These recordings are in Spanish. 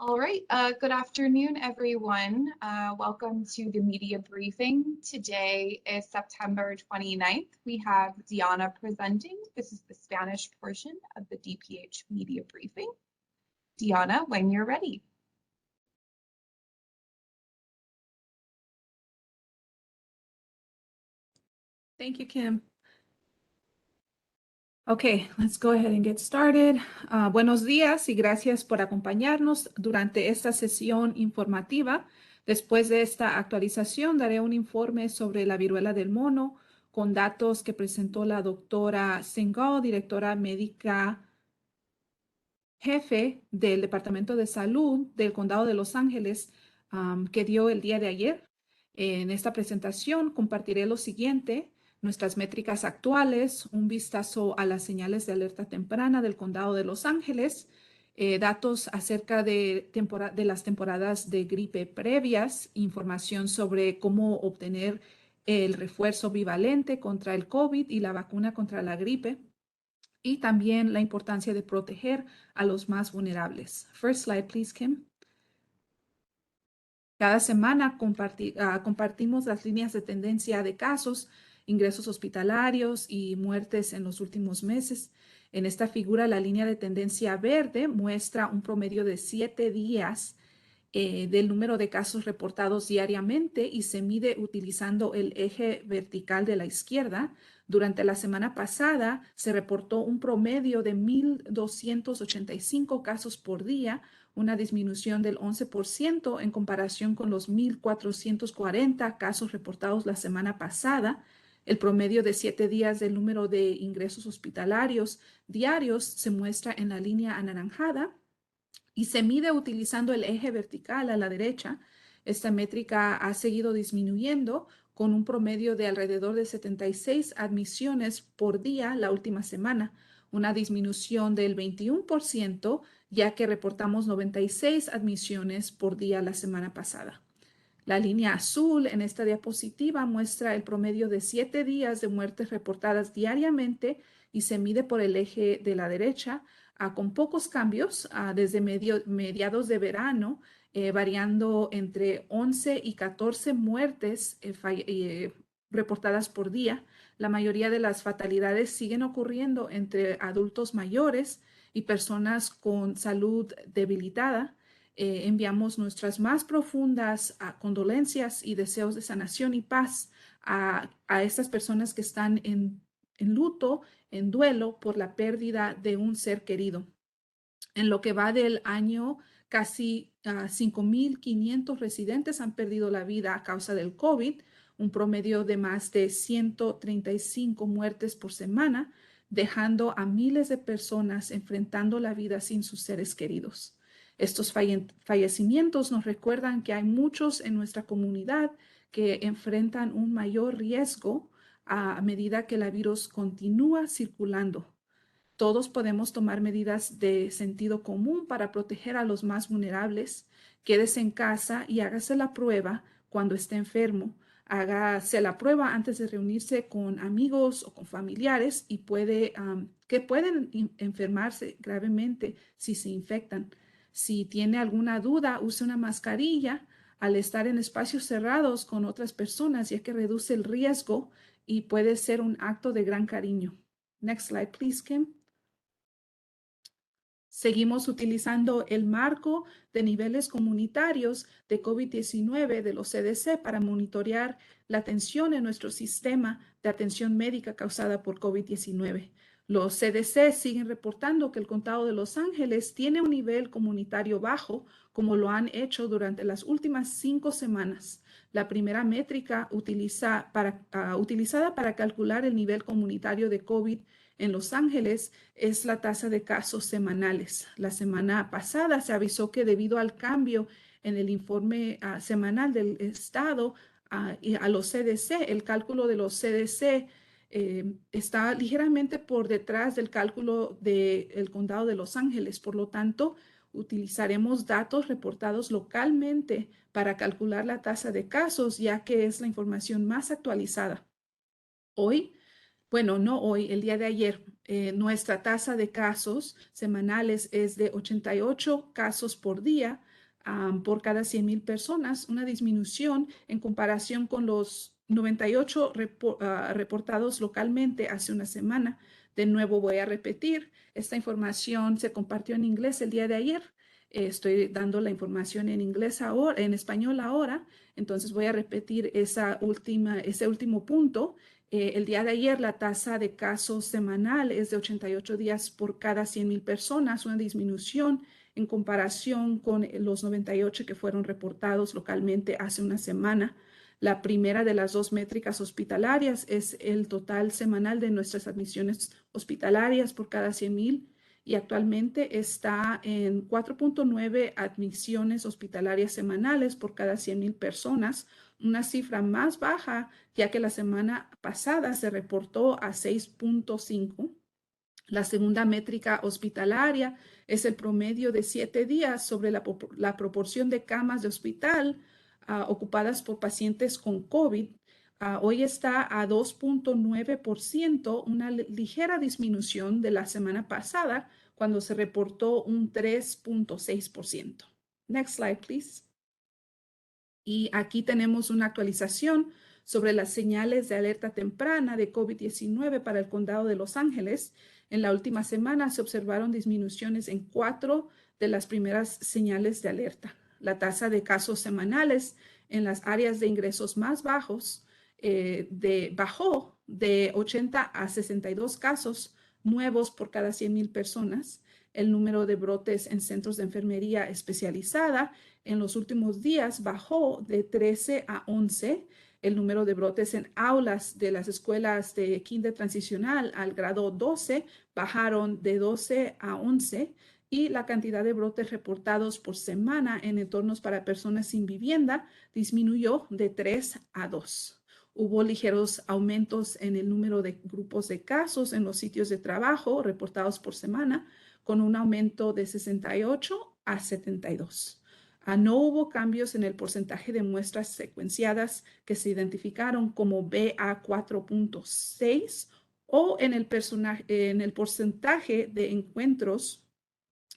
All right, good afternoon, everyone. Welcome to the media briefing. Today is September 29th. We have Diana presenting. This is the Spanish portion of the DPH media briefing. Diana, when you're ready. Thank you, Kim. Okay, let's go ahead and get started. Buenos días y gracias por acompañarnos durante esta sesión informativa. Después de esta actualización, daré un informe sobre la viruela del mono con datos que presentó la doctora Singhal, directora médica jefe del Departamento de Salud del Condado de Los Ángeles, que dio el día de ayer. En esta presentación compartiré lo siguiente: nuestras métricas actuales, un vistazo a las señales de alerta temprana del Condado de Los Ángeles, datos acerca de las temporadas de gripe previas, información sobre cómo obtener el refuerzo bivalente contra el COVID y la vacuna contra la gripe, y también la importancia de proteger a los más vulnerables. First slide, please, Kim. Cada semana compartimos las líneas de tendencia de casos, ingresos hospitalarios y muertes en los últimos meses. En esta figura, la línea de tendencia verde muestra un promedio de 7 días del número de casos reportados diariamente y se mide utilizando el eje vertical de la izquierda. Durante la semana pasada se reportó un promedio de 1,285 casos por día, una disminución del 11% en comparación con los 1,440 casos reportados la semana pasada. El promedio de 7 días del número de ingresos hospitalarios diarios se muestra en la línea anaranjada y se mide utilizando el eje vertical a la derecha. Esta métrica ha seguido disminuyendo con un promedio de alrededor de 76 admisiones por día la última semana, una disminución del 21%, ya que reportamos 96 admisiones por día la semana pasada. La línea azul en esta diapositiva muestra el promedio de 7 días de muertes reportadas diariamente y se mide por el eje de la derecha, con pocos cambios desde mediados de verano, variando entre 11 y 14 muertes reportadas por día. La mayoría de las fatalidades siguen ocurriendo entre adultos mayores y personas con salud debilitada. Enviamos nuestras más profundas condolencias y deseos de sanación y paz a estas personas que están en luto, en duelo por la pérdida de un ser querido. En lo que va del año, casi 5,500 residentes han perdido la vida a causa del COVID, un promedio de más de 135 muertes por semana, dejando a miles de personas enfrentando la vida sin sus seres queridos. Estos fallecimientos nos recuerdan que hay muchos en nuestra comunidad que enfrentan un mayor riesgo a medida que el virus continúa circulando. Todos podemos tomar medidas de sentido común para proteger a los más vulnerables. Quédese en casa y hágase la prueba cuando esté enfermo. Hágase la prueba antes de reunirse con amigos o con familiares y que pueden enfermarse gravemente si se infectan. Si tiene alguna duda, use una mascarilla al estar en espacios cerrados con otras personas, ya que reduce el riesgo y puede ser un acto de gran cariño. Next slide, please, Kim. Seguimos utilizando el marco de niveles comunitarios de COVID-19 de los CDC para monitorear la atención en nuestro sistema de atención médica causada por COVID-19. Los CDC siguen reportando que el Condado de Los Ángeles tiene un nivel comunitario bajo, como lo han hecho durante las últimas 5 semanas. La primera métrica utilizada para calcular el nivel comunitario de COVID en Los Ángeles es la tasa de casos semanales. La semana pasada se avisó que debido al cambio en el informe semanal del estado y a los CDC, el cálculo de los CDC está ligeramente por detrás del cálculo del condado de Los Ángeles. Por lo tanto, utilizaremos datos reportados localmente para calcular la tasa de casos, ya que es la información más actualizada. El día de ayer, nuestra tasa de casos semanales es de 88 casos por día, por cada 100,000 personas, una disminución en comparación con los 98 reportados localmente hace una semana. De nuevo voy a repetir, esta información se compartió en inglés el día de ayer. Estoy dando la información en inglés ahora, en español ahora, entonces voy a repetir ese último punto. El día de ayer la tasa de casos semanal es de 88 días por cada 100,000 personas, una disminución en comparación con los 98 que fueron reportados localmente hace una semana. La primera de las dos métricas hospitalarias es el total semanal de nuestras admisiones hospitalarias por cada 100,000 y actualmente está en 4.9 admisiones hospitalarias semanales por cada 100,000 personas, una cifra más baja ya que la semana pasada se reportó a 6.5. La segunda métrica hospitalaria es el promedio de 7 días sobre la proporción de camas de hospital ocupadas por pacientes con COVID. Hoy está a 2.9%, una ligera disminución de la semana pasada, cuando se reportó un 3.6%. Next slide, please. Y aquí tenemos una actualización sobre las señales de alerta temprana de COVID-19 para el condado de Los Ángeles. En la última semana se observaron disminuciones en 4 de las primeras señales de alerta. La tasa de casos semanales en las áreas de ingresos más bajos bajó de 80 a 62 casos nuevos por cada 100,000 personas. El número de brotes en centros de enfermería especializada en los últimos días bajó de 13 a 11. El número de brotes en aulas de las escuelas de kinder transicional al grado 12 bajaron de 12 a 11 y la cantidad de brotes reportados por semana en entornos para personas sin vivienda disminuyó de 3 a 2. Hubo ligeros aumentos en el número de grupos de casos en los sitios de trabajo reportados por semana, con un aumento de 68 a 72. No hubo cambios en el porcentaje de muestras secuenciadas que se identificaron como BA4.6 o en el porcentaje de encuentros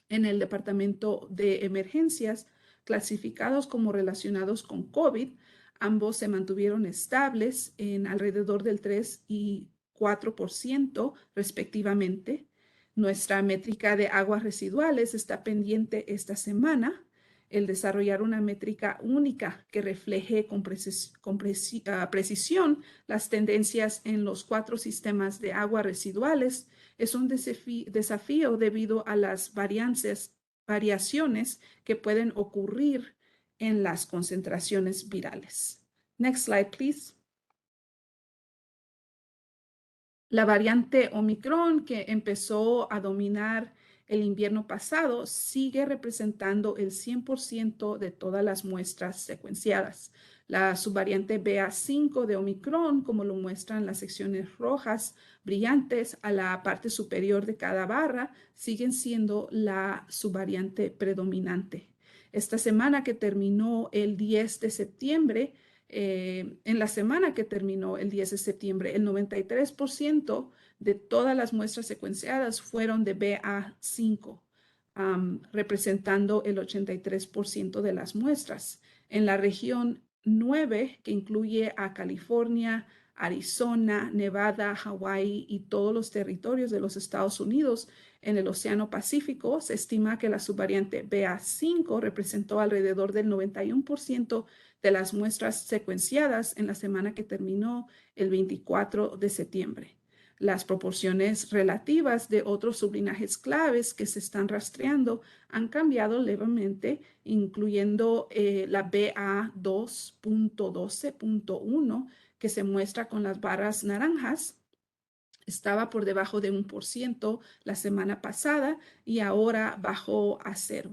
en el departamento de emergencias clasificados como relacionados con COVID. Ambos se mantuvieron estables en alrededor del 3 y 4% respectivamente. Nuestra métrica de aguas residuales está pendiente esta semana. El desarrollar una métrica única que refleje con precisión las tendencias en los 4 sistemas de aguas residuales es un desafío debido a las variaciones que pueden ocurrir en las concentraciones virales. Next slide, please. La variante Omicron, que empezó a dominar el invierno pasado, sigue representando el 100% de todas las muestras secuenciadas. La subvariante BA5 de Omicron, como lo muestran las secciones rojas brillantes a la parte superior de cada barra, siguen siendo la subvariante predominante. Esta semana que terminó el 10 de septiembre, en la semana que terminó el 10 de septiembre, el 93% de todas las muestras secuenciadas fueron de BA5, representando el 83% de las muestras. En la región 9, que incluye a California, Arizona, Nevada, Hawái y todos los territorios de los Estados Unidos en el Océano Pacífico, se estima que la subvariante BA5 representó alrededor del 91% de las muestras secuenciadas en la semana que terminó el 24 de septiembre. Las proporciones relativas de otros sublinajes claves que se están rastreando han cambiado levemente, incluyendo la BA2.12.1, que se muestra con las barras naranjas. Estaba por debajo de 1% la semana pasada y ahora bajó a 0.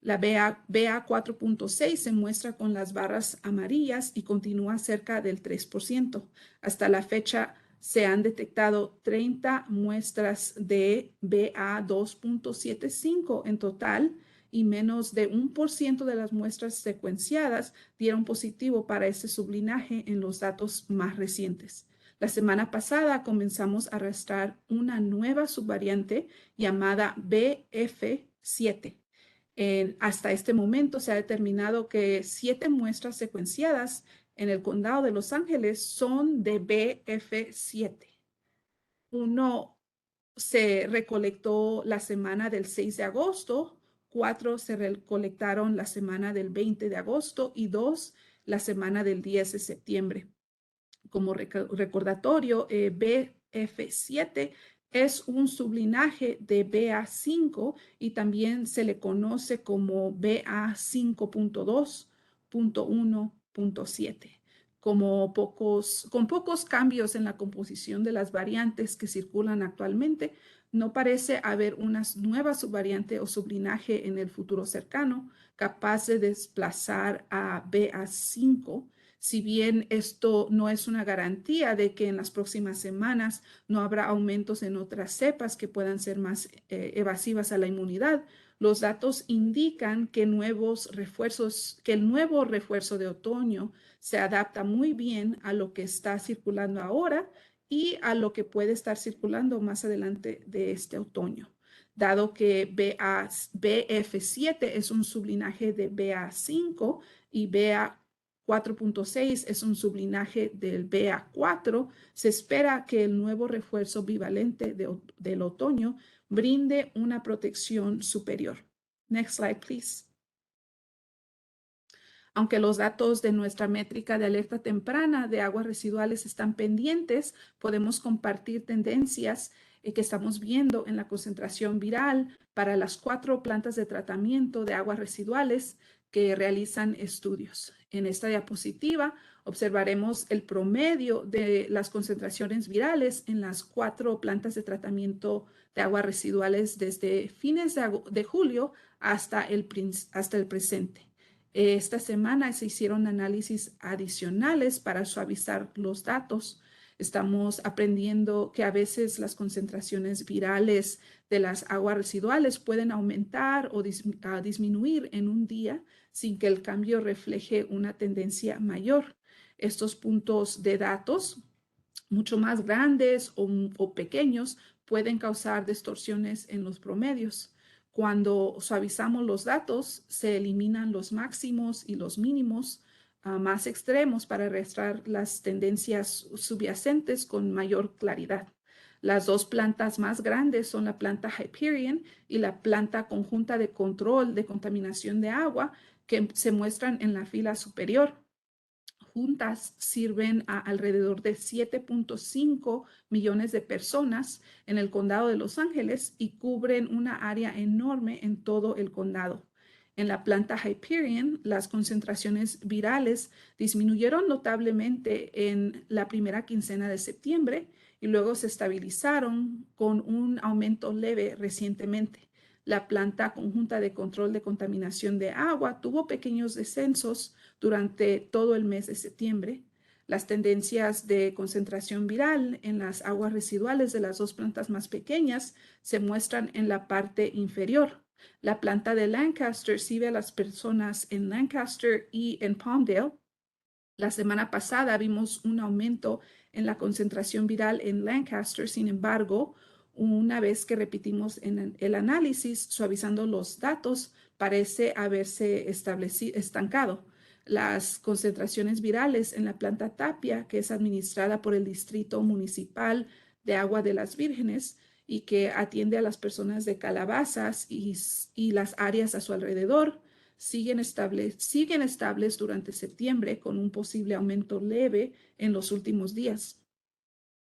La BA4.6 se muestra con las barras amarillas y continúa cerca del 3%. Hasta la fecha se han detectado 30 muestras de BA2.75 en total y menos de 1% de las muestras secuenciadas dieron positivo para este sublinaje en los datos más recientes. La semana pasada comenzamos a rastrear una nueva subvariante llamada BF7. Hasta este momento se ha determinado que 7 muestras secuenciadas en el condado de Los Ángeles son de BF7. Uno se recolectó la semana del 6 de agosto, 4 se recolectaron la semana del 20 de agosto y 2 la semana del 10 de septiembre. Como recordatorio, BF7 es un sublinaje de BA5 y también se le conoce como BA5.2.1.7. Con pocos cambios en la composición de las variantes que circulan actualmente, no parece haber una nueva subvariante o sublinaje en el futuro cercano capaz de desplazar a BA5. Si bien esto no es una garantía de que en las próximas semanas no habrá aumentos en otras cepas que puedan ser más evasivas a la inmunidad, los datos indican que el nuevo refuerzo de otoño se adapta muy bien a lo que está circulando ahora y a lo que puede estar circulando más adelante de este otoño. Dado que BF7 es un sublinaje de BA5 y BA4.6 es un sublinaje del BA4, se espera que el nuevo refuerzo bivalente del otoño brinde una protección superior. Next slide, please. Aunque los datos de nuestra métrica de alerta temprana de aguas residuales están pendientes, podemos compartir tendencias que estamos viendo en la concentración viral para las 4 plantas de tratamiento de aguas residuales que realizan estudios. En esta diapositiva observaremos el promedio de las concentraciones virales en las 4 plantas de tratamiento de aguas residuales desde fines de julio hasta el presente. Esta semana se hicieron análisis adicionales para suavizar los datos. Estamos aprendiendo que a veces las concentraciones virales de las aguas residuales pueden aumentar o disminuir en un día sin que el cambio refleje una tendencia mayor. Estos puntos de datos, mucho más grandes o pequeños, pueden causar distorsiones en los promedios. Cuando suavizamos los datos, se eliminan los máximos y los mínimos más extremos para arrastrar las tendencias subyacentes con mayor claridad. Las 2 plantas más grandes son la planta Hyperion y la planta conjunta de control de contaminación de agua que se muestran en la fila superior. Juntas sirven a alrededor de 7.5 millones de personas en el condado de Los Ángeles y cubren una área enorme en todo el condado. En la planta Hyperion, las concentraciones virales disminuyeron notablemente en la primera quincena de septiembre y luego se estabilizaron con un aumento leve recientemente. La planta conjunta de control de contaminación de agua tuvo pequeños descensos durante todo el mes de septiembre. Las tendencias de concentración viral en las aguas residuales de las 2 plantas más pequeñas se muestran en la parte inferior. La planta de Lancaster sirve a las personas en Lancaster y en Palmdale. La semana pasada vimos un aumento en la concentración viral en Lancaster. Sin embargo, una vez que repetimos en el análisis, suavizando los datos, parece haberse estancado. Las concentraciones virales en la planta Tapia, que es administrada por el Distrito Municipal de Agua de las Vírgenes y que atiende a las personas de Calabazas y las áreas a su alrededor, siguen estables durante septiembre con un posible aumento leve en los últimos días.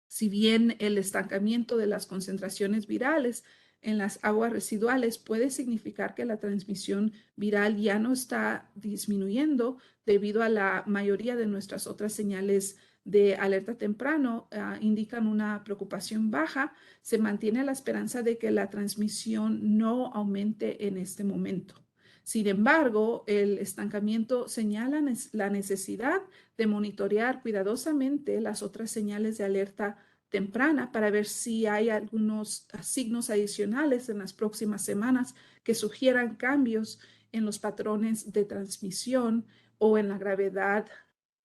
Si bien el estancamiento de las concentraciones virales en las aguas residuales puede significar que la transmisión viral ya no está disminuyendo debido a la mayoría de nuestras otras señales de alerta temprano indican una preocupación baja, se mantiene la esperanza de que la transmisión no aumente en este momento. Sin embargo, el estancamiento señala la necesidad de monitorear cuidadosamente las otras señales de alerta temprana para ver si hay algunos signos adicionales en las próximas semanas que sugieran cambios en los patrones de transmisión o en la gravedad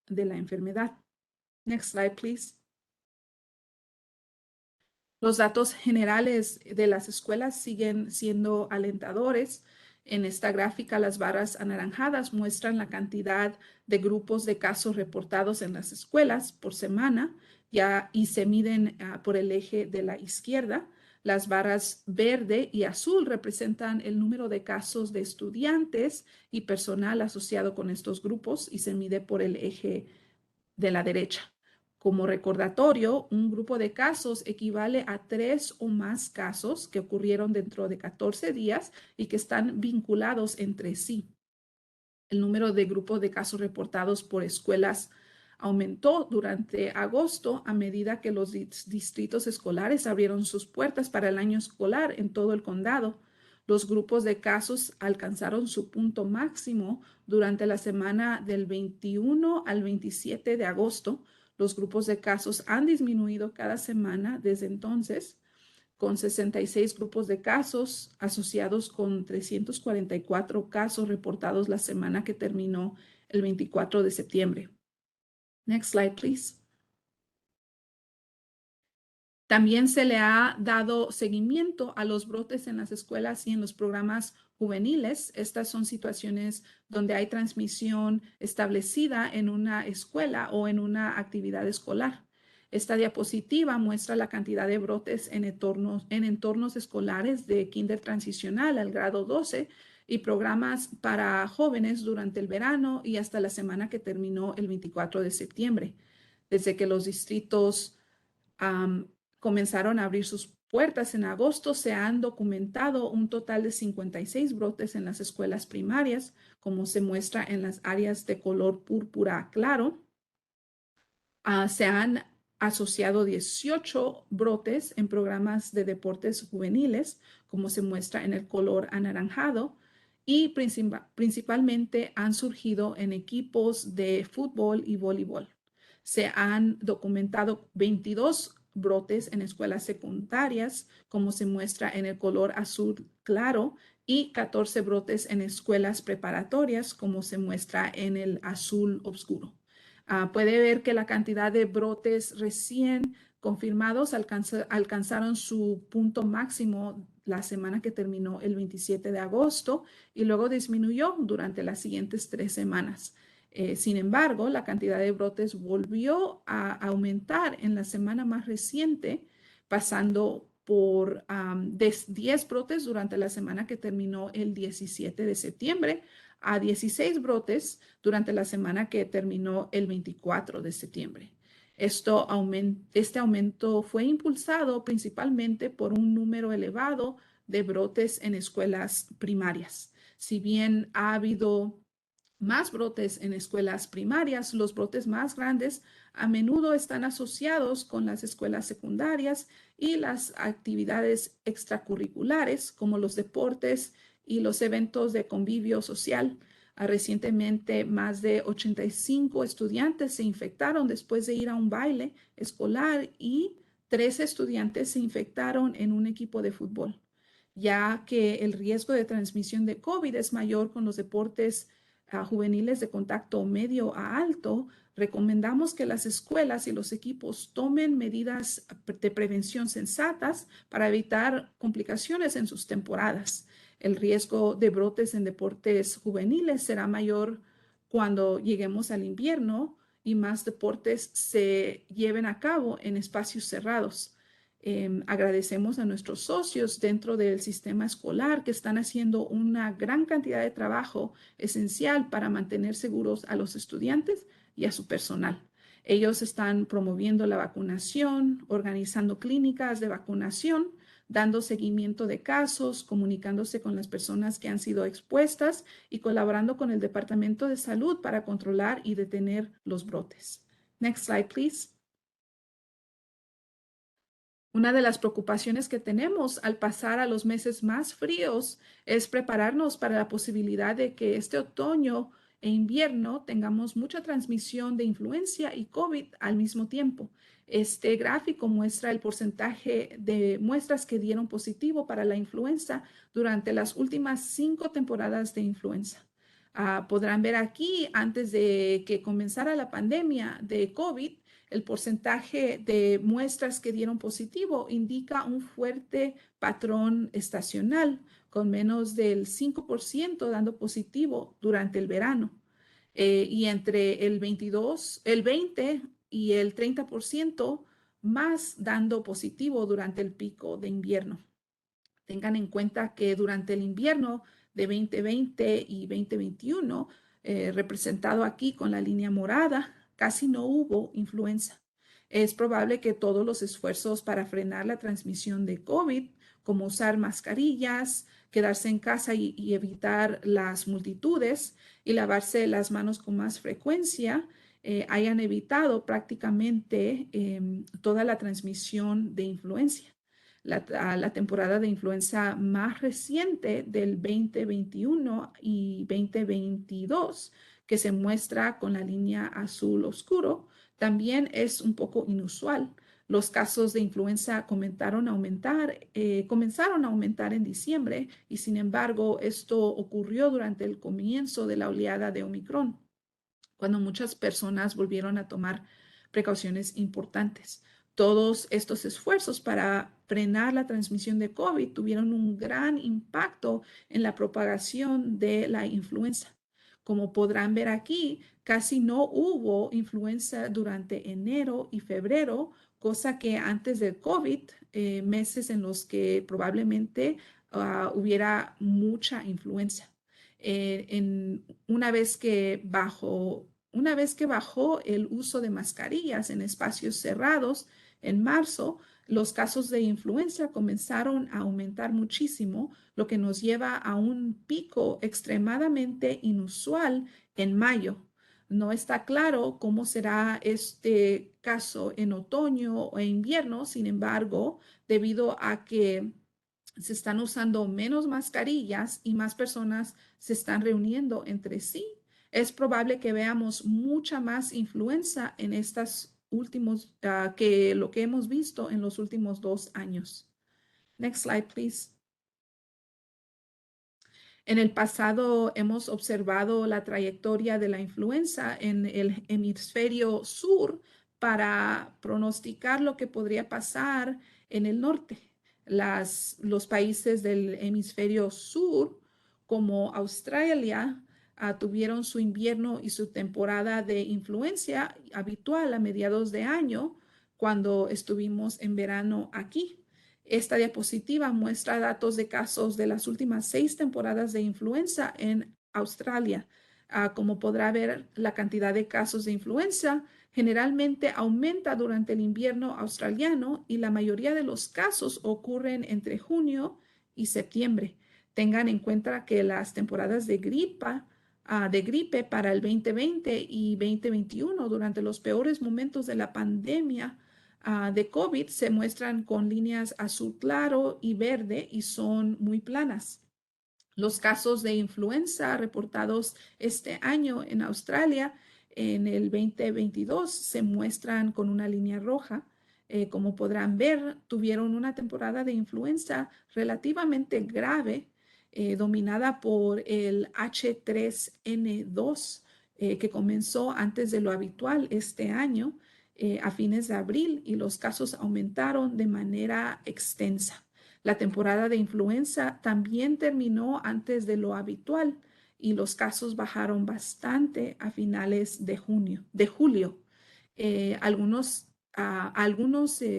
de la enfermedad. Next slide, please. Los datos generales de las escuelas siguen siendo alentadores. En esta gráfica, las barras anaranjadas muestran la cantidad de grupos de casos reportados en las escuelas por semana y se miden por el eje de la izquierda. Las barras verde y azul representan el número de casos de estudiantes y personal asociado con estos grupos y se mide por el eje de la derecha. Como recordatorio, un grupo de casos equivale a 3 o más casos que ocurrieron dentro de 14 días y que están vinculados entre sí. El número de grupos de casos reportados por escuelas aumentó durante agosto a medida que los distritos escolares abrieron sus puertas para el año escolar en todo el condado. Los grupos de casos alcanzaron su punto máximo durante la semana del 21 al 27 de agosto. Los grupos de casos han disminuido cada semana desde entonces, con 66 grupos de casos asociados con 344 casos reportados la semana que terminó el 24 de septiembre. Next slide, please. También se le ha dado seguimiento a los brotes en las escuelas y en los programas juveniles. Estas son situaciones donde hay transmisión establecida en una escuela o en una actividad escolar. Esta diapositiva muestra la cantidad de brotes en entornos escolares de kinder transicional al grado 12 y programas para jóvenes durante el verano y hasta la semana que terminó el 24 de septiembre. Desde que los distritos comenzaron a abrir sus puertas en agosto, se han documentado un total de 56 brotes en las escuelas primarias, como se muestra en las áreas de color púrpura claro. Se han asociado 18 brotes en programas de deportes juveniles, como se muestra en el color anaranjado, y principalmente han surgido en equipos de fútbol y voleibol. Se han documentado 22 brotes en escuelas secundarias, como se muestra en el color azul claro, y 14 brotes en escuelas preparatorias, como se muestra en el azul oscuro. Puede ver que la cantidad de brotes recién confirmados alcanzaron su punto máximo la semana que terminó el 27 de agosto y luego disminuyó durante las siguientes 3 semanas. Sin embargo, la cantidad de brotes volvió a aumentar en la semana más reciente, pasando por 10 brotes durante la semana que terminó el 17 de septiembre a 16 brotes durante la semana que terminó el 24 de septiembre. Este aumento fue impulsado principalmente por un número elevado de brotes en escuelas primarias. Si bien ha habido más brotes en escuelas primarias, los brotes más grandes a menudo están asociados con las escuelas secundarias y las actividades extracurriculares como los deportes y los eventos de convivio social. Recientemente, más de 85 estudiantes se infectaron después de ir a un baile escolar y 13 estudiantes se infectaron en un equipo de fútbol, ya que el riesgo de transmisión de COVID es mayor con los deportes juveniles de contacto medio a alto. Recomendamos que las escuelas y los equipos tomen medidas de prevención sensatas para evitar complicaciones en sus temporadas. El riesgo de brotes en deportes juveniles será mayor cuando lleguemos al invierno y más deportes se lleven a cabo en espacios cerrados. Agradecemos a nuestros socios dentro del sistema escolar que están haciendo una gran cantidad de trabajo esencial para mantener seguros a los estudiantes y a su personal. Ellos están promoviendo la vacunación, organizando clínicas de vacunación, dando seguimiento de casos, comunicándose con las personas que han sido expuestas y colaborando con el Departamento de Salud para controlar y detener los brotes. Next slide, please. Una de las preocupaciones que tenemos al pasar a los meses más fríos es prepararnos para la posibilidad de que este otoño e invierno tengamos mucha transmisión de influenza y COVID al mismo tiempo. Este gráfico muestra el porcentaje de muestras que dieron positivo para la influenza durante las últimas 5 temporadas de influenza. Podrán ver aquí, antes de que comenzara la pandemia de COVID, el porcentaje de muestras que dieron positivo indica un fuerte patrón estacional, con menos del 5% dando positivo durante el verano. Y entre el 20 y el 30% más dando positivo durante el pico de invierno. Tengan en cuenta que durante el invierno de 2020 y 2021, representado aquí con la línea morada, casi no hubo influenza. Es probable que todos los esfuerzos para frenar la transmisión de COVID, como usar mascarillas, quedarse en casa y evitar las multitudes y lavarse las manos con más frecuencia, hayan evitado prácticamente toda la transmisión de influenza. La temporada de influenza más reciente del 2021 y 2022, que se muestra con la línea azul oscuro, también es un poco inusual. Los casos de influenza comenzaron a aumentar en diciembre y sin embargo esto ocurrió durante el comienzo de la oleada de Omicron, cuando muchas personas volvieron a tomar precauciones importantes. Todos estos esfuerzos para frenar la transmisión de COVID tuvieron un gran impacto en la propagación de la influenza. Como podrán ver aquí, casi no hubo influenza durante enero y febrero, cosa que antes del COVID, meses en los que probablemente hubiera mucha influenza. Una vez que bajó el uso de mascarillas en espacios cerrados en marzo, los casos de influenza comenzaron a aumentar muchísimo, lo que nos lleva a un pico extremadamente inusual en mayo. No está claro cómo será este caso en otoño o invierno, sin embargo, debido a que se están usando menos mascarillas y más personas se están reuniendo entre sí, es probable que veamos mucha más influenza en estas últimos, que lo que hemos visto en los últimos 2 años. Next slide, please. En el pasado hemos observado la trayectoria de la influenza en el hemisferio sur para pronosticar lo que podría pasar en el norte. Los países del hemisferio sur, como Australia, tuvieron su invierno y su temporada de influencia habitual a mediados de año cuando estuvimos en verano aquí. Esta diapositiva muestra datos de casos de las últimas 6 temporadas de influenza en Australia. Como podrá ver, la cantidad de casos de influenza generalmente aumenta durante el invierno australiano y la mayoría de los casos ocurren entre junio y septiembre. Tengan en cuenta que las temporadas de gripe para el 2020 y 2021, durante los peores momentos de la pandemia, de COVID, se muestran con líneas azul claro y verde y son muy planas. Los casos de influenza reportados este año en Australia en el 2022 se muestran con una línea roja. Como podrán ver, tuvieron una temporada de influenza relativamente grave, dominada por el H3N2, que comenzó antes de lo habitual este año, a fines de abril, y los casos aumentaron de manera extensa. La temporada de influenza también terminó antes de lo habitual y los casos bajaron bastante a finales de julio. Algunos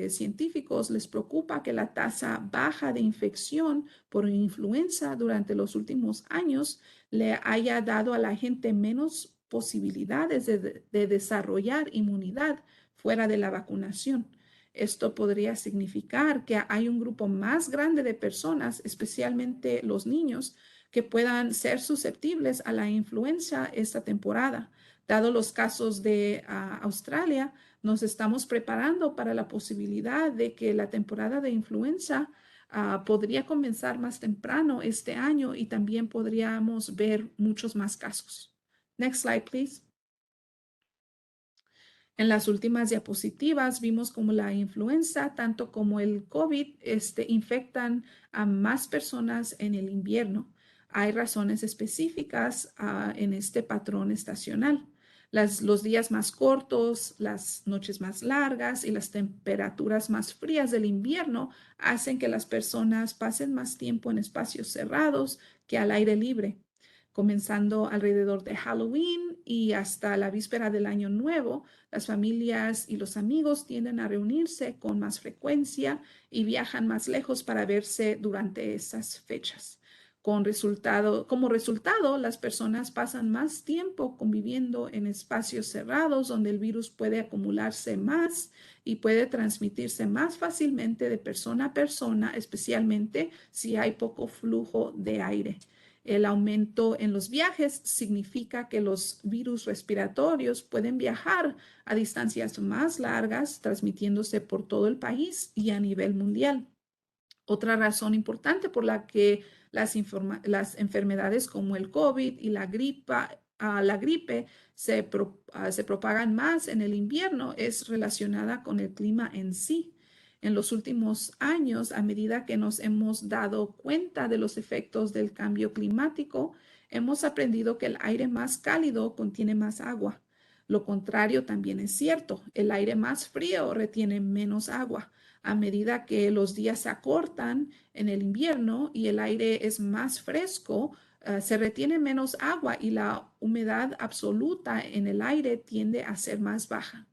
científicos les preocupa que la tasa baja de infección por influenza durante los últimos años le haya dado a la gente menos posibilidades de desarrollar inmunidad fuera de la vacunación. Esto podría significar que hay un grupo más grande de personas, especialmente los niños, que puedan ser susceptibles a la influenza esta temporada. Dado los casos de Australia, nos estamos preparando para la posibilidad de que la temporada de influenza podría comenzar más temprano este año y también podríamos ver muchos más casos. Next slide, please. En las últimas diapositivas vimos cómo la influenza, tanto como el COVID, infectan a más personas en el invierno. Hay razones específicas en este patrón estacional. Los días más cortos, las noches más largas y las temperaturas más frías del invierno hacen que las personas pasen más tiempo en espacios cerrados que al aire libre. Comenzando alrededor de Halloween y hasta la víspera del Año Nuevo, las familias y los amigos tienden a reunirse con más frecuencia y viajan más lejos para verse durante esas fechas. Como resultado, las personas pasan más tiempo conviviendo en espacios cerrados donde el virus puede acumularse más y puede transmitirse más fácilmente de persona a persona, especialmente si hay poco flujo de aire. El aumento en los viajes significa que los virus respiratorios pueden viajar a distancias más largas, transmitiéndose por todo el país y a nivel mundial. Otra razón importante por la que las enfermedades como el COVID y la gripe se propagan más en el invierno es relacionada con el clima en sí. En los últimos años, a medida que nos hemos dado cuenta de los efectos del cambio climático, hemos aprendido que el aire más cálido contiene más agua. Lo contrario también es cierto. El aire más frío retiene menos agua. A medida que los días se acortan en el invierno y el aire es más fresco, se retiene menos agua y la humedad absoluta en el aire tiende a ser más baja.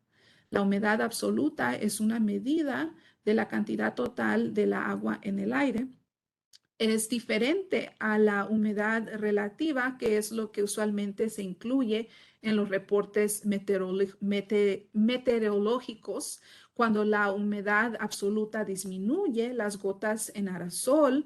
La humedad absoluta es una medida de la cantidad total de la agua en el aire. Es diferente a la humedad relativa, que es lo que usualmente se incluye en los reportes meteorológicos. Cuando la humedad absoluta disminuye, las gotas en aerosol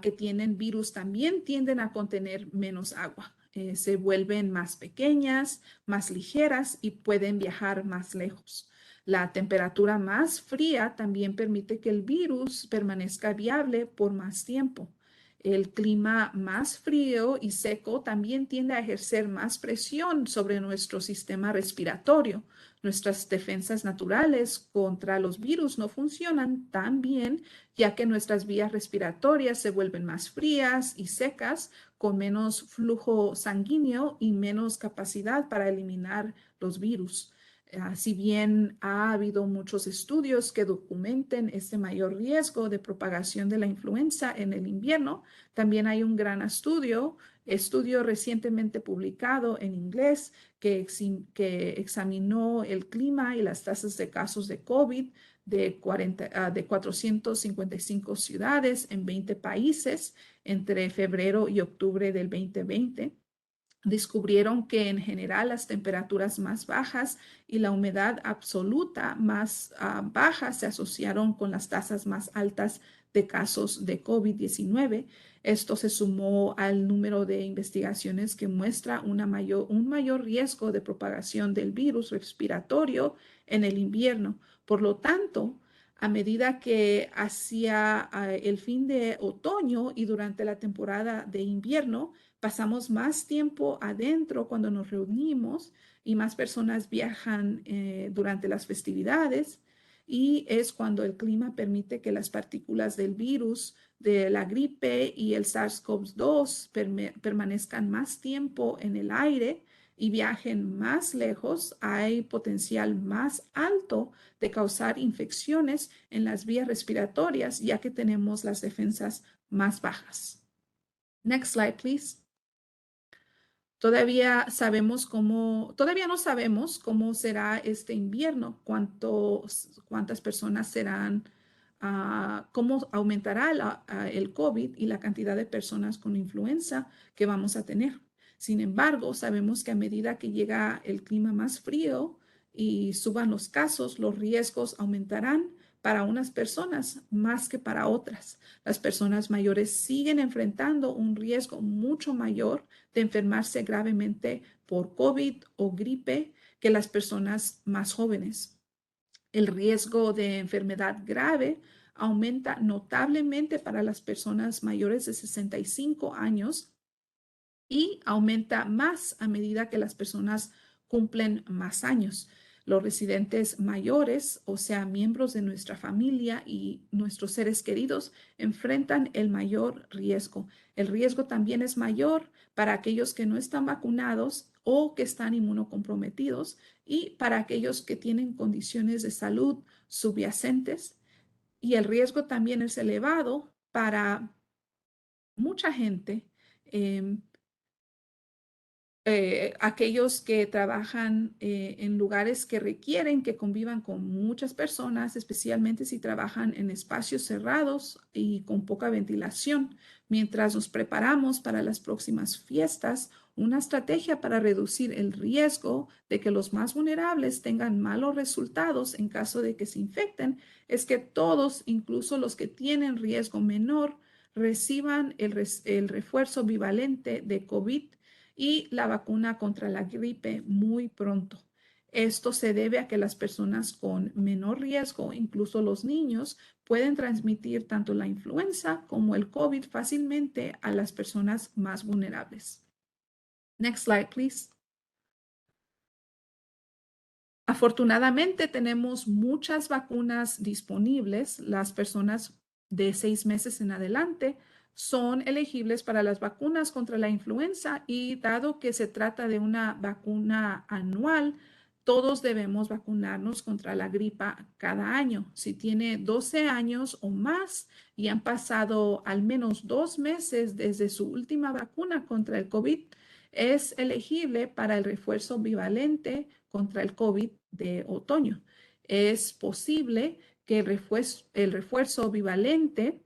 que tienen virus también tienden a contener menos agua. Se vuelven más pequeñas, más ligeras y pueden viajar más lejos. La temperatura más fría también permite que el virus permanezca viable por más tiempo. El clima más frío y seco también tiende a ejercer más presión sobre nuestro sistema respiratorio. Nuestras defensas naturales contra los virus no funcionan tan bien, ya que nuestras vías respiratorias se vuelven más frías y secas, con menos flujo sanguíneo y menos capacidad para eliminar los virus. Si bien ha habido muchos estudios que documenten este mayor riesgo de propagación de la influenza en el invierno, también hay un gran estudio recientemente publicado en inglés que examinó el clima y las tasas de casos de COVID de 455 ciudades en 20 países entre febrero y octubre del 2020. Descubrieron que en general las temperaturas más bajas y la humedad absoluta más baja se asociaron con las tasas más altas de casos de COVID-19. Esto se sumó al número de investigaciones que muestra un mayor riesgo de propagación del virus respiratorio en el invierno. Por lo tanto, a medida que hacia el fin de otoño y durante la temporada de invierno, pasamos más tiempo adentro cuando nos reunimos y más personas viajan durante las festividades y es cuando el clima permite que las partículas del virus, de la gripe y el SARS-CoV-2 permanezcan más tiempo en el aire y viajen más lejos, hay potencial más alto de causar infecciones en las vías respiratorias, ya que tenemos las defensas más bajas. Next slide, please. Todavía no sabemos cómo será este invierno, cuántas personas serán, cómo aumentará el COVID y la cantidad de personas con influenza que vamos a tener. Sin embargo, sabemos que a medida que llega el clima más frío y suban los casos, los riesgos aumentarán para unas personas más que para otras. Las personas mayores siguen enfrentando un riesgo mucho mayor de enfermarse gravemente por COVID o gripe que las personas más jóvenes. El riesgo de enfermedad grave aumenta notablemente para las personas mayores de 65 años y aumenta más a medida que las personas cumplen más años. Los residentes mayores, o sea, miembros de nuestra familia y nuestros seres queridos, enfrentan el mayor riesgo. El riesgo también es mayor para aquellos que no están vacunados o que están inmunocomprometidos y para aquellos que tienen condiciones de salud subyacentes. Y el riesgo también es elevado para mucha gente, em, aquellos que trabajan en lugares que requieren que convivan con muchas personas, especialmente si trabajan en espacios cerrados y con poca ventilación. Mientras nos preparamos para las próximas fiestas, una estrategia para reducir el riesgo de que los más vulnerables tengan malos resultados en caso de que se infecten es que todos, incluso los que tienen riesgo menor, reciban el refuerzo bivalente de COVID y la vacuna contra la gripe muy pronto. Esto se debe a que las personas con menor riesgo, incluso los niños, pueden transmitir tanto la influenza como el COVID fácilmente a las personas más vulnerables. Next slide, please. Afortunadamente tenemos muchas vacunas disponibles. Las personas de 6 meses en adelante son elegibles para las vacunas contra la influenza y dado que se trata de una vacuna anual, todos debemos vacunarnos contra la gripa cada año. Si tiene 12 años o más y han pasado al menos 2 meses desde su última vacuna contra el COVID, es elegible para el refuerzo bivalente contra el COVID de otoño. Es posible que el refuerzo bivalente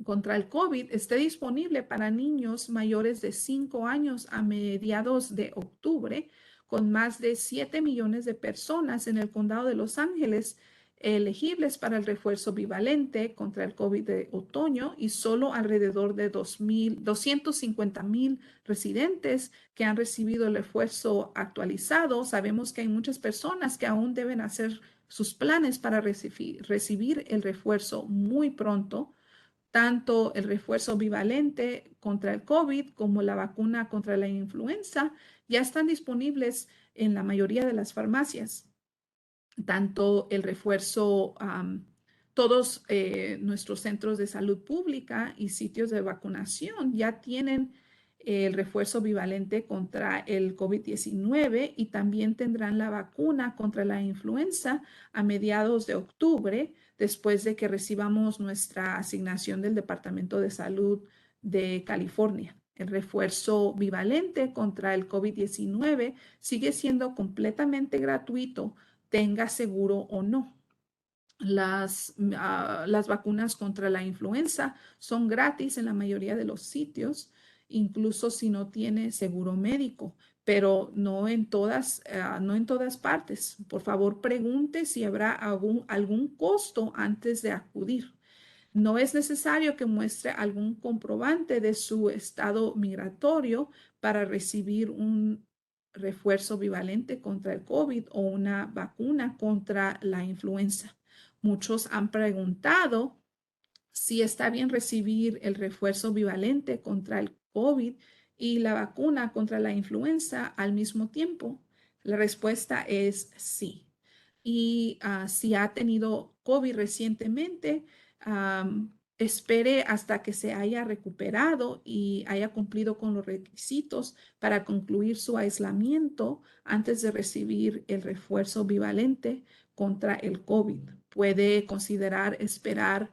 contra el COVID esté disponible para niños mayores de 5 años a mediados de octubre, con más de 7 millones de personas en el condado de Los Ángeles elegibles para el refuerzo bivalente contra el COVID de otoño y solo alrededor de 250,000 residentes que han recibido el refuerzo actualizado. Sabemos que hay muchas personas que aún deben hacer sus planes para recibir el refuerzo muy pronto. Tanto el refuerzo bivalente contra el COVID como la vacuna contra la influenza ya están disponibles en la mayoría de las farmacias. Tanto el refuerzo, todos nuestros centros de salud pública y sitios de vacunación ya tienen el refuerzo bivalente contra el COVID-19 y también tendrán la vacuna contra la influenza a mediados de octubre, después de que recibamos nuestra asignación del Departamento de Salud de California. El refuerzo bivalente contra el COVID-19 sigue siendo completamente gratuito, tenga seguro o no. Las vacunas contra la influenza son gratis en la mayoría de los sitios, incluso si no tiene seguro médico, pero no en todas partes. Por favor, pregunte si habrá algún costo antes de acudir. No es necesario que muestre algún comprobante de su estado migratorio para recibir un refuerzo bivalente contra el COVID o una vacuna contra la influenza. Muchos han preguntado si está bien recibir el refuerzo bivalente contra el COVID y la vacuna contra la influenza al mismo tiempo. La respuesta es sí. Y si ha tenido COVID recientemente, espere hasta que se haya recuperado y haya cumplido con los requisitos para concluir su aislamiento antes de recibir el refuerzo bivalente contra el COVID. Puede considerar esperar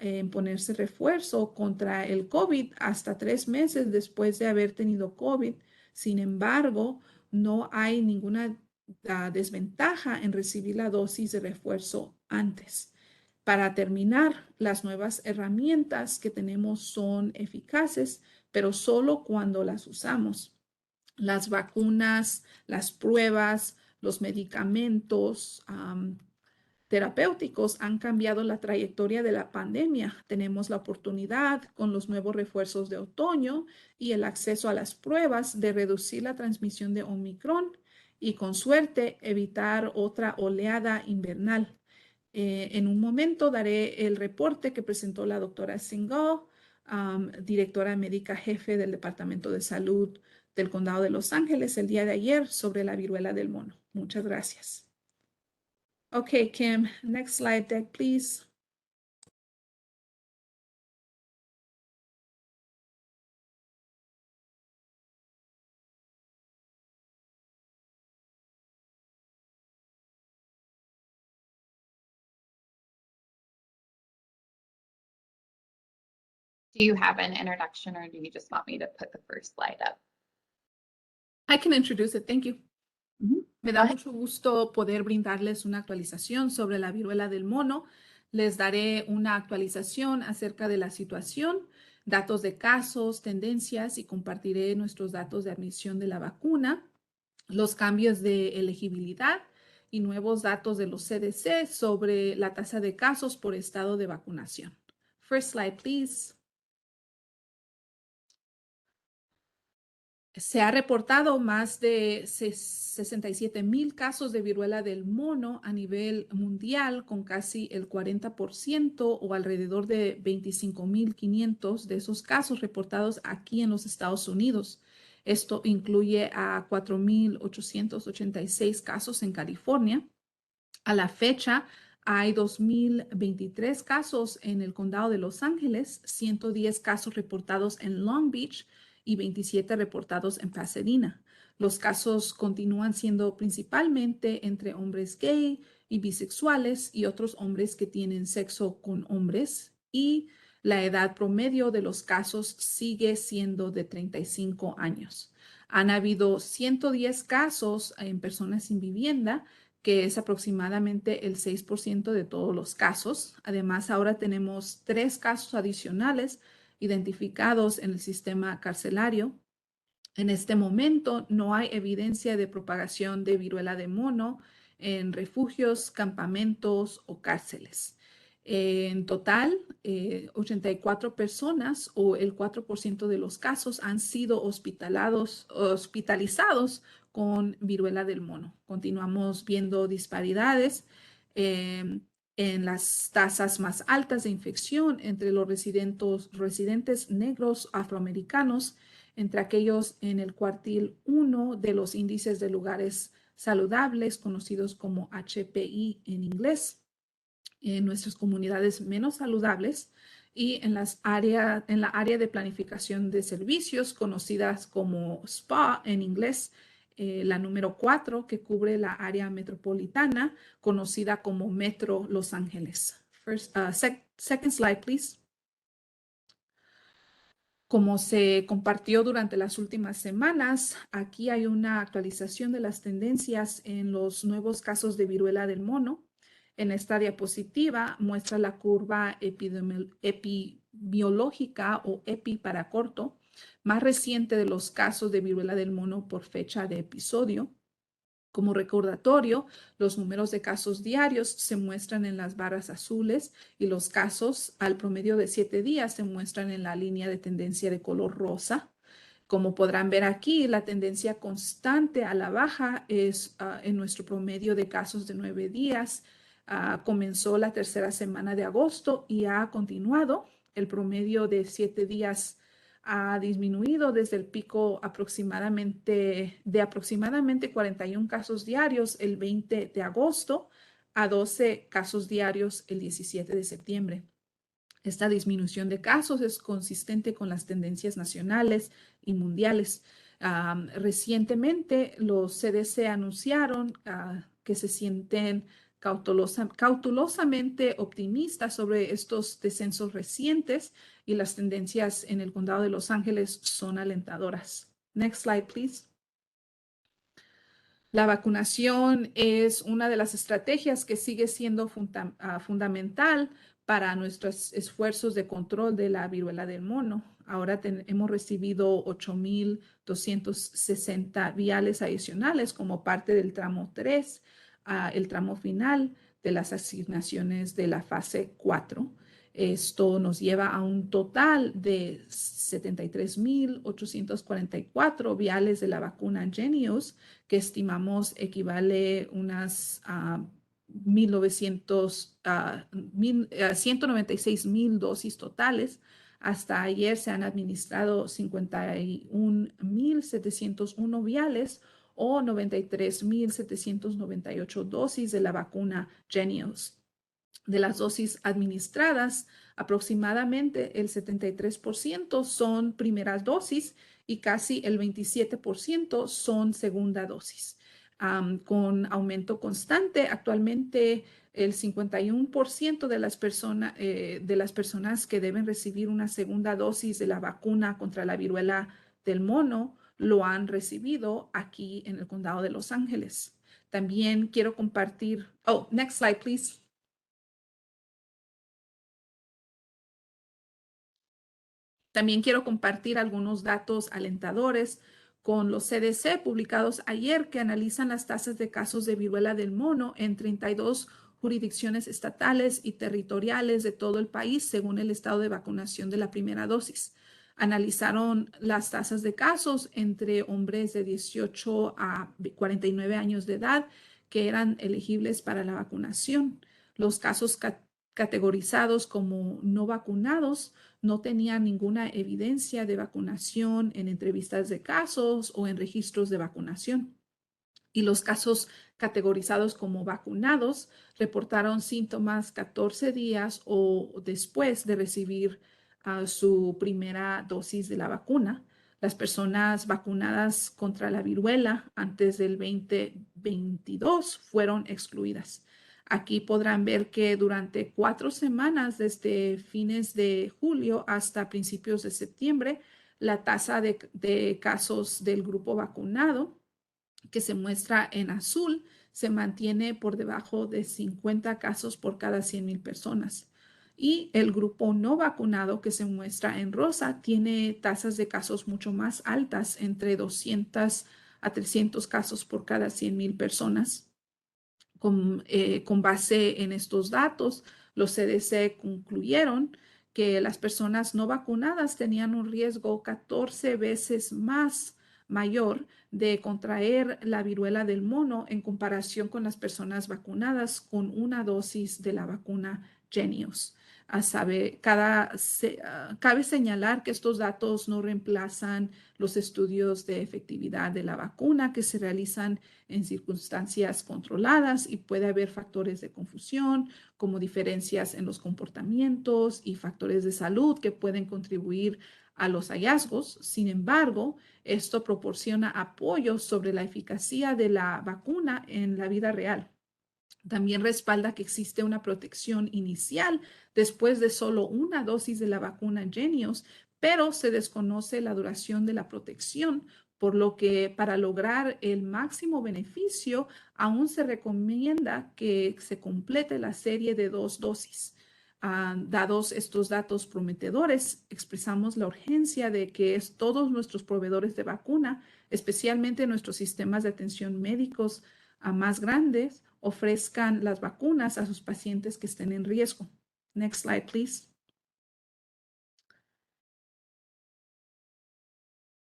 en ponerse refuerzo contra el COVID hasta 3 meses después de haber tenido COVID. Sin embargo, no hay ninguna desventaja en recibir la dosis de refuerzo antes. Para terminar, las nuevas herramientas que tenemos son eficaces, pero solo cuando las usamos. Las vacunas, las pruebas, los medicamentos terapéuticos han cambiado la trayectoria de la pandemia. Tenemos la oportunidad con los nuevos refuerzos de otoño y el acceso a las pruebas de reducir la transmisión de Omicron y con suerte evitar otra oleada invernal. En un momento daré el reporte que presentó la doctora Singal, directora médica jefe del Departamento de Salud del Condado de Los Ángeles el día de ayer sobre la viruela del mono. Muchas gracias. Okay, Kim, next slide deck, please. Do you have an introduction or do you just want me to put the first slide up? I can introduce it. Thank you. Me da Go ahead. mucho gusto poder brindarles una actualización sobre la viruela del mono. Les daré una actualización acerca de la situación, datos de casos, tendencias y compartiré nuestros datos de admisión de la vacuna, los cambios de elegibilidad y nuevos datos de los CDC sobre la tasa de casos por estado de vacunación. First slide, please. Se ha reportado más de 67,000 casos de viruela del mono a nivel mundial, con casi el 40% o alrededor de 25,500 de esos casos reportados aquí en los Estados Unidos. Esto incluye a 4,886 casos en California. A la fecha, hay 2,023 casos en el condado de Los Ángeles, 110 casos reportados en Long Beach y 27 reportados en Pasadena. Los casos continúan siendo principalmente entre hombres gay y bisexuales y otros hombres que tienen sexo con hombres, y la edad promedio de los casos sigue siendo de 35 años. Han habido 110 casos en personas sin vivienda, que es aproximadamente el 6% de todos los casos. Además, ahora tenemos 3 casos adicionales identificados en el sistema carcelario. En este momento no hay evidencia de propagación de viruela de mono en refugios, campamentos o cárceles. En total, 84 personas o el 4% de los casos han sido hospitalizados con viruela del mono. Continuamos viendo disparidades en las tasas más altas de infección entre los residentes negros afroamericanos, entre aquellos en el cuartil 1 de los índices de lugares saludables, conocidos como HPI en inglés, en nuestras comunidades menos saludables y en la área de planificación de servicios, conocidas como SPA en inglés, la número 4, que cubre la área metropolitana, conocida como Metro Los Ángeles. Second slide, please. Como se compartió durante las últimas semanas, aquí hay una actualización de las tendencias en los nuevos casos de viruela del mono. En esta diapositiva muestra la curva epidemiológica o EPI para corto, más reciente de los casos de viruela del mono por fecha de episodio. Como recordatorio, los números de casos diarios se muestran en las barras azules y los casos al promedio de 7 días se muestran en la línea de tendencia de color rosa. Como podrán ver aquí, la tendencia constante a la baja es en nuestro promedio de casos de 9 días. Comenzó la tercera semana de agosto y ha continuado. El promedio de 7 días ha disminuido desde el pico de aproximadamente 41 casos diarios el 20 de agosto a 12 casos diarios el 17 de septiembre. Esta disminución de casos es consistente con las tendencias nacionales y mundiales. Recientemente, los CDC anunciaron que se sienten cautelosamente optimistas sobre estos descensos recientes y las tendencias en el condado de Los Ángeles son alentadoras. Next slide, please. La vacunación es una de las estrategias que sigue siendo fundamental para nuestros esfuerzos de control de la viruela del mono. Ahora hemos recibido 8,260 viales adicionales como parte del tramo 3, el tramo final de las asignaciones de la fase 4. Esto nos lleva a un total de 73,844 viales de la vacuna Jynneos, que estimamos equivale unas 196,000 dosis totales. Hasta ayer se han administrado 51,701 viales o 93.798 dosis de la vacuna Jynneos. De las dosis administradas, aproximadamente el 73% son primeras dosis y casi el 27% son segunda dosis. Con aumento constante, actualmente el 51% de las personas que deben recibir una segunda dosis de la vacuna contra la viruela del mono lo han recibido aquí en el condado de Los Ángeles. También quiero compartir, next slide, please. También quiero compartir algunos datos alentadores con los CDC publicados ayer que analizan las tasas de casos de viruela del mono en 32 jurisdicciones estatales y territoriales de todo el país según el estado de vacunación de la primera dosis. Analizaron las tasas de casos entre hombres de 18 a 49 años de edad que eran elegibles para la vacunación. Los casos categorizados como no vacunados no tenían ninguna evidencia de vacunación en entrevistas de casos o en registros de vacunación. Y los casos categorizados como vacunados reportaron síntomas 14 días o después de recibir su primera dosis de la vacuna. Las personas vacunadas contra la viruela antes del 2022 fueron excluidas. Aquí podrán ver que durante 4 semanas, desde fines de julio hasta principios de septiembre, la tasa de casos del grupo vacunado, que se muestra en azul, se mantiene por debajo de 50 casos por cada 100,000 personas. Y el grupo no vacunado, que se muestra en rosa, tiene tasas de casos mucho más altas, entre 200 a 300 casos por cada 100,000 personas. Con base en estos datos, los CDC concluyeron que las personas no vacunadas tenían un riesgo 14 veces más mayor de contraer la viruela del mono en comparación con las personas vacunadas con una dosis de la vacuna Jynneos. Cabe señalar que estos datos no reemplazan los estudios de efectividad de la vacuna que se realizan en circunstancias controladas y puede haber factores de confusión como diferencias en los comportamientos y factores de salud que pueden contribuir a los hallazgos. Sin embargo, esto proporciona apoyo sobre la eficacia de la vacuna en la vida real. También respalda que existe una protección inicial después de solo una dosis de la vacuna Jynneos, pero se desconoce la duración de la protección, por lo que para lograr el máximo beneficio aún se recomienda que se complete la serie de 2 dosis. Dados estos datos prometedores, expresamos la urgencia de que todos nuestros proveedores de vacuna, especialmente nuestros sistemas de atención médicos más grandes, ofrezcan las vacunas a sus pacientes que estén en riesgo. Next slide, please.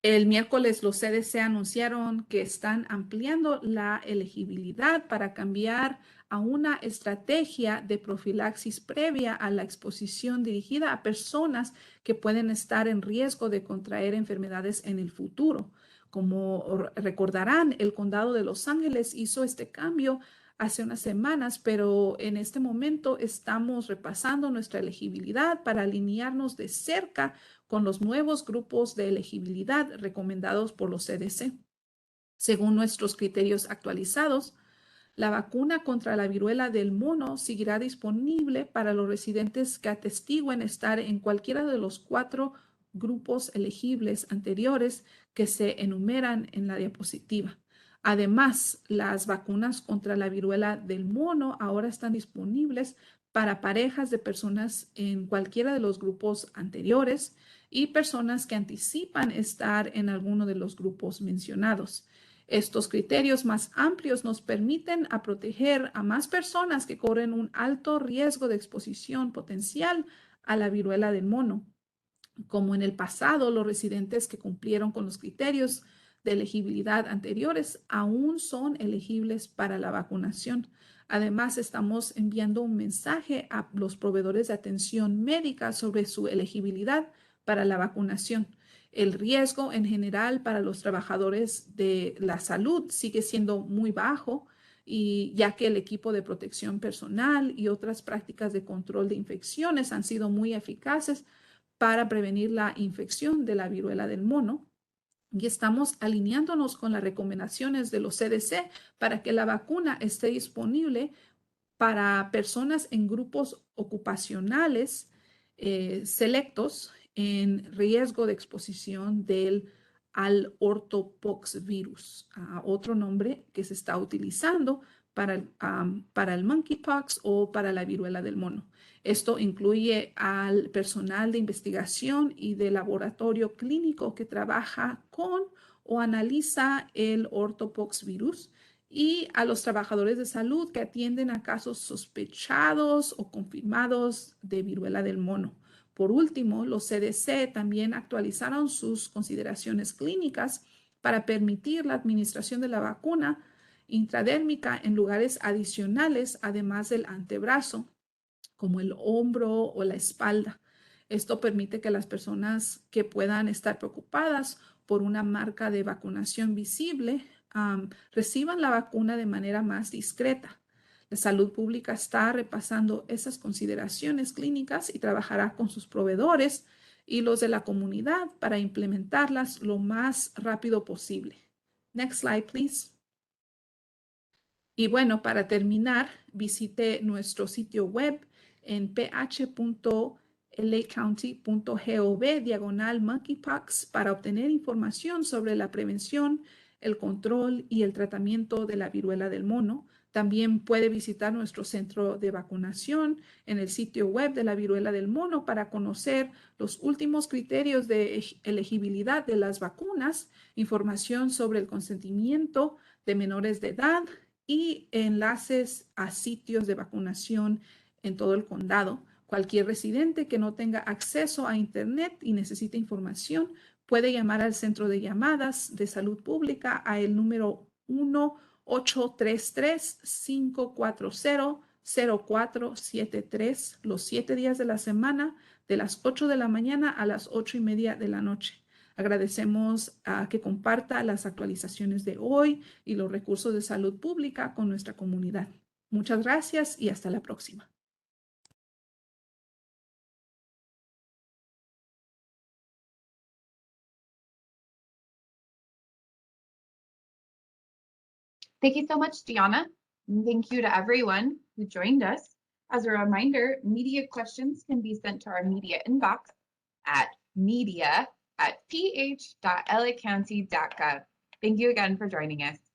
El miércoles los CDC anunciaron que están ampliando la elegibilidad para cambiar a una estrategia de profilaxis previa a la exposición dirigida a personas que pueden estar en riesgo de contraer enfermedades en el futuro. Como recordarán, el condado de Los Ángeles hizo este cambio hace unas semanas, pero en este momento estamos repasando nuestra elegibilidad para alinearnos de cerca con los nuevos grupos de elegibilidad recomendados por los CDC. Según nuestros criterios actualizados, la vacuna contra la viruela del mono seguirá disponible para los residentes que atestiguen estar en cualquiera de los 4 grupos elegibles anteriores que se enumeran en la diapositiva. Además, las vacunas contra la viruela del mono ahora están disponibles para parejas de personas en cualquiera de los grupos anteriores y personas que anticipan estar en alguno de los grupos mencionados. Estos criterios más amplios nos permiten proteger a más personas que corren un alto riesgo de exposición potencial a la viruela del mono. Como en el pasado, los residentes que cumplieron con los criterios de elegibilidad anteriores aún son elegibles para la vacunación. Además, estamos enviando un mensaje a los proveedores de atención médica sobre su elegibilidad para la vacunación. El riesgo en general para los trabajadores de la salud sigue siendo muy bajo, y ya que el equipo de protección personal y otras prácticas de control de infecciones han sido muy eficaces para prevenir la infección de la viruela del mono. Y estamos alineándonos con las recomendaciones de los CDC para que la vacuna esté disponible para personas en grupos ocupacionales selectos en riesgo de exposición al ortopoxvirus, otro nombre que se está utilizando para el monkeypox o para la viruela del mono. Esto incluye al personal de investigación y de laboratorio clínico que trabaja con o analiza el ortopoxvirus, y a los trabajadores de salud que atienden a casos sospechados o confirmados de viruela del mono. Por último, los CDC también actualizaron sus consideraciones clínicas para permitir la administración de la vacuna intradérmica en lugares adicionales, además del antebrazo, como el hombro o la espalda. Esto permite que las personas que puedan estar preocupadas por una marca de vacunación visible reciban la vacuna de manera más discreta. La salud pública está repasando esas consideraciones clínicas y trabajará con sus proveedores y los de la comunidad para implementarlas lo más rápido posible. Next slide, please. Y bueno, para terminar, visite nuestro sitio web en ph.lacounty.gov/monkeypox para obtener información sobre la prevención, el control y el tratamiento de la viruela del mono. También puede visitar nuestro centro de vacunación en el sitio web de la viruela del mono para conocer los últimos criterios de elegibilidad de las vacunas, información sobre el consentimiento de menores de edad y enlaces a sitios de vacunación en todo el condado. Cualquier residente que no tenga acceso a Internet y necesite información puede llamar al centro de llamadas de salud pública a el número 1-833-540-0473 los 7 días de la semana, de las 8 de la mañana a las 8:30 de la noche. Agradecemos a que comparta las actualizaciones de hoy y los recursos de salud pública con nuestra comunidad. Muchas gracias y hasta la próxima. Thank you so much, Deanna. And thank you to everyone who joined us. As a reminder, media questions can be sent to our media inbox at media@ph.lacounty.gov. Thank you again for joining us.